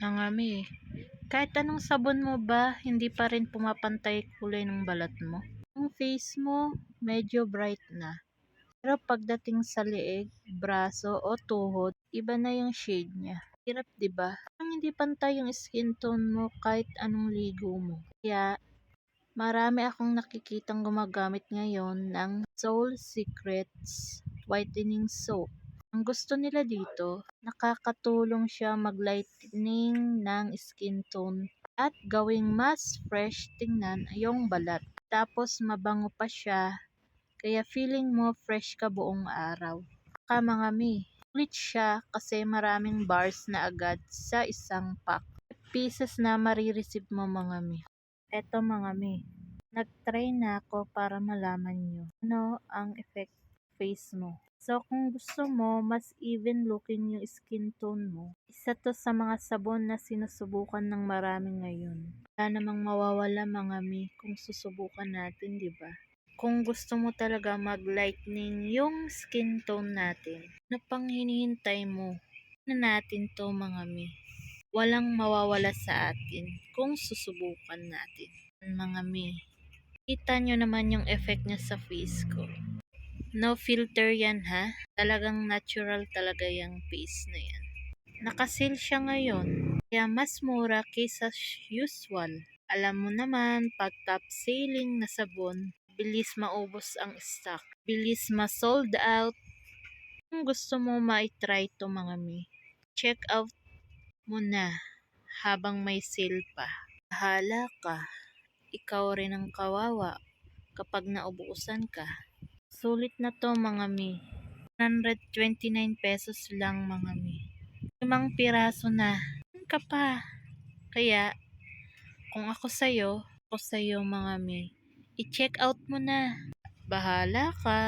Mga mi, kahit anong sabon mo ba, hindi pa rin pumapantay kulay ng balat mo. Ang face mo, medyo bright na. Pero pagdating sa leeg, braso o tuhod, iba na yung shade niya. Hirap 'di ba? Parang hindi pantay yung skin tone mo kahit anong ligo mo. Kaya marami akong nakikitang gumagamit ngayon ng Soul Secrets Whitening Soap. Ang gusto nila dito, nakakatulong siya mag-lightening ng skin tone at gawing mas fresh tingnan yung balat. Tapos mabango pa siya, kaya feeling mo fresh ka buong araw. Mga mi, ulit siya kasi maraming bars na agad sa isang pack. Pieces na marireceive mo mga mi. Eto mga mi, nag-try na ako para malaman nyo ano ang effect face mo. So kung gusto mo mas even looking yung skin tone mo, isa to sa mga sabon na sinusubukan ng marami ngayon. Wala namang mawawala mga mi kung susubukan natin, di ba? Kung gusto mo talaga mag-lightening yung skin tone natin, ano pang hinihintay mo? Na natin to mga mi. Walang mawawala sa atin kung susubukan natin. Mga mi, kita nyo naman yung effect niya sa face ko. No filter yan ha. Talagang natural talaga yung face na yan. Nakasil siya ngayon. Kaya mas mura kaysa usual. Alam mo naman, pag top selling na sabon, bilis maubos ang stock. Bilis ma-sold out. Kung gusto mo ma-try to mga mi, check out mo na habang may sale pa. Bahala ka. Ikaw rin ang kawawa kapag naubusan ka. Sulit na to mga mi. 129 pesos lang mga mi. 5 piraso na. Ano ka pa? Kaya, kung ako sa'yo mga mi, i-check out mo na. Bahala ka.